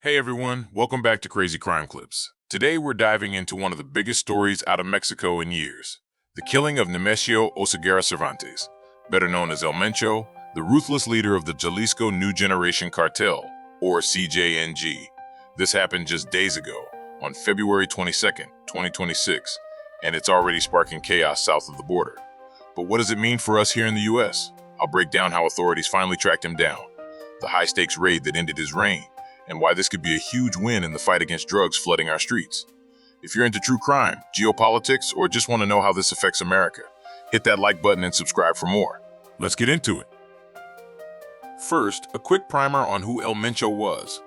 Hey everyone, welcome back to Crazy Crime Clips. Today we're diving into one of the biggest stories out of Mexico in years. The killing of Nemesio Oseguera Cervantes, better known as El Mencho, the ruthless leader of the Jalisco New Generation Cartel, or CJNG. This happened just days ago, on February 22nd, 2026, and it's already sparking chaos south of the border. But what does it mean for us here in the US? I'll break down how authorities finally tracked him down, the high-stakes raid that ended his reign, and why this could be a huge win in the fight against drugs flooding our streets. If you're into true crime, geopolitics, or just want to know how this affects America, hit that like button and subscribe for more. Let's get into it. First, a quick primer on who El Mencho was.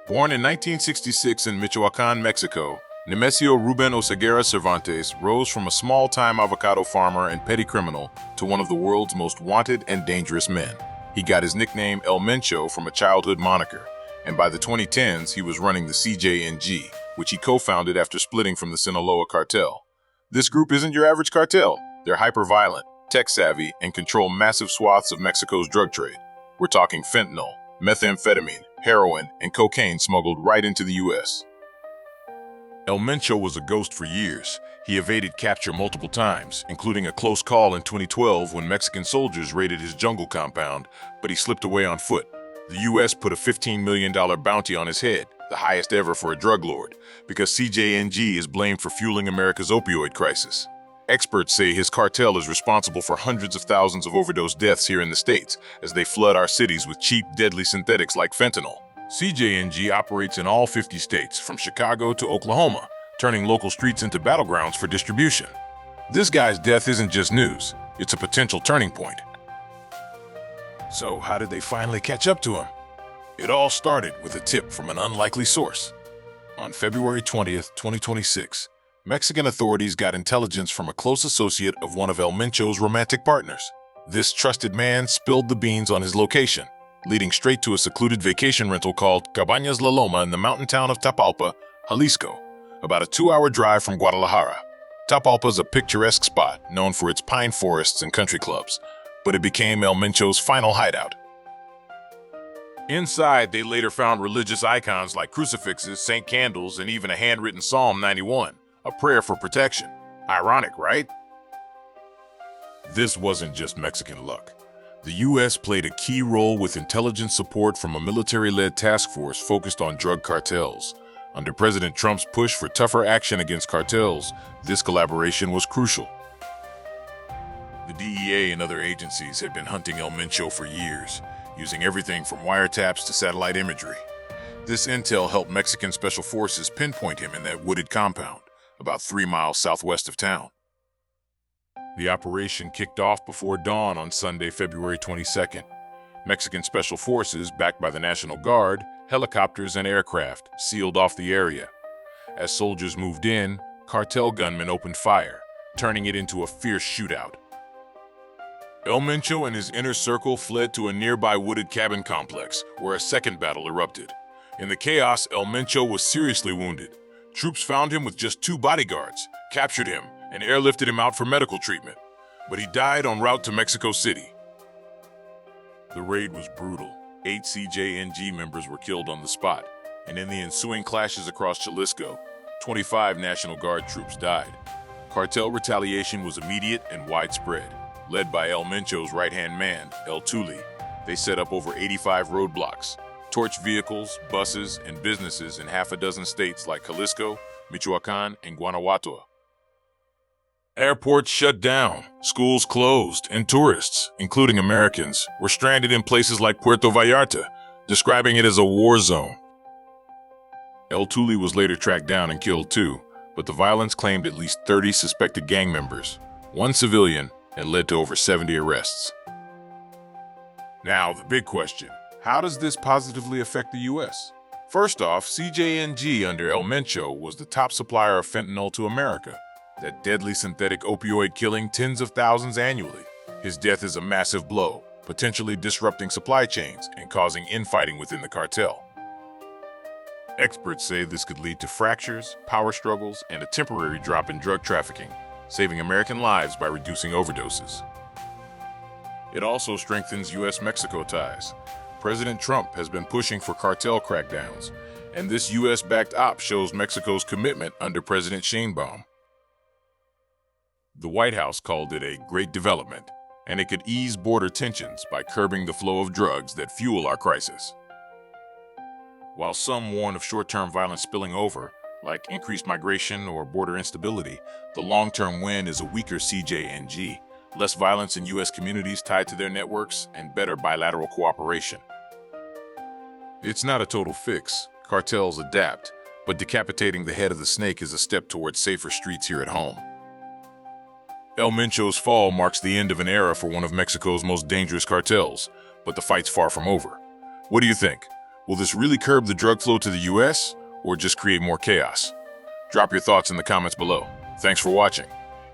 Born in 1966 in Michoacan, Mexico, Nemesio Ruben Oseguera Cervantes rose from a small-time avocado farmer and petty criminal to one of the world's most wanted and dangerous men. He got his nickname El Mencho from a childhood moniker, and by the 2010s, he was running the CJNG, which he co-founded after splitting from the Sinaloa Cartel. This group isn't your average cartel. They're hyper-violent, tech-savvy, and control massive swaths of Mexico's drug trade. We're talking fentanyl, methamphetamine, heroin, and cocaine smuggled right into the U.S. El Mencho was a ghost for years. He evaded capture multiple times, including a close call in 2012 when Mexican soldiers raided his jungle compound, but he slipped away on foot. The U.S. put a $15 million bounty on his head, the highest ever for a drug lord, because CJNG is blamed for fueling America's opioid crisis. Experts say his cartel is responsible for hundreds of thousands of overdose deaths here in the States as they flood our cities with cheap, deadly synthetics like fentanyl. CJNG operates in all 50 states, from Chicago to Oklahoma, turning local streets into battlegrounds for distribution. This guy's death isn't just news, it's a potential turning point. So how did they finally catch up to him? It all started with a tip from an unlikely source. On February 20th, 2026, Mexican authorities got intelligence from a close associate of one of El Mencho's romantic partners. This trusted man spilled the beans on his location, leading straight to a secluded vacation rental called Cabañas La Loma in the mountain town of Tapalpa, Jalisco, about a 2-hour drive from Guadalajara. Tapalpa is a picturesque spot known for its pine forests and country clubs, but it became El Mencho's final hideout. Inside, they later found religious icons like crucifixes, Saint candles, and even a handwritten Psalm 91, a prayer for protection. Ironic, right? This wasn't just Mexican luck. The U.S. played a key role with intelligence support from a military-led task force focused on drug cartels. Under President Trump's push for tougher action against cartels, this collaboration was crucial. The DEA and other agencies had been hunting El Mencho for years, using everything from wiretaps to satellite imagery. This intel helped Mexican special forces pinpoint him in that wooded compound, about 3 miles southwest of town. The operation kicked off before dawn on Sunday, February 22nd. Mexican special forces, backed by the National Guard, helicopters, and aircraft, sealed off the area. As soldiers moved in, cartel gunmen opened fire, turning it into a fierce shootout. El Mencho and his inner circle fled to a nearby wooded cabin complex, where a second battle erupted. In the chaos, El Mencho was seriously wounded. Troops found him with just 2 bodyguards, captured him, and airlifted him out for medical treatment. But he died en route to Mexico City. The raid was brutal. 8 CJNG members were killed on the spot, and in the ensuing clashes across Jalisco, 25 National Guard troops died. Cartel retaliation was immediate and widespread. Led by El Mencho's right-hand man, El Tuli, they set up over 85 roadblocks, torched vehicles, buses, and businesses in half a dozen states like Jalisco, Michoacan, and Guanajuato. Airports shut down, schools closed, and tourists, including Americans, were stranded in places like Puerto Vallarta, describing it as a war zone. El Tuli was later tracked down and killed too, but the violence claimed at least 30 suspected gang members, 1 civilian, and led to over 70 arrests. Now, the big question, how does this positively affect the U.S.? First off, CJNG under El Mencho was the top supplier of fentanyl to America, that deadly synthetic opioid killing tens of thousands annually. His death is a massive blow, potentially disrupting supply chains and causing infighting within the cartel. Experts say this could lead to fractures, power struggles, and a temporary drop in drug trafficking, saving American lives by reducing overdoses. It also strengthens U.S.-Mexico ties. President Trump has been pushing for cartel crackdowns, And this US-backed op shows Mexico's commitment under President Sheinbaum. The White House called it a great development, and it could ease border tensions by curbing the flow of drugs that fuel our crisis. While some warn of short-term violence spilling over, like increased migration or border instability, the long-term win is a weaker CJNG, less violence in U.S. communities tied to their networks, and better bilateral cooperation. It's not a total fix. Cartels adapt, but decapitating the head of the snake is a step towards safer streets here at home. El Mencho's fall marks the end of an era for one of Mexico's most dangerous cartels, but the fight's far from over. What do you think? Will this really curb the drug flow to the U.S., or just create more chaos? Drop your thoughts in the comments below. Thanks for watching.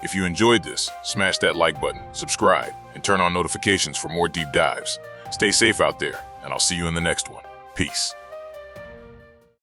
If you enjoyed this, smash that like button, subscribe, and turn on notifications for more deep dives. Stay safe out there, and I'll see you in the next one. Peace.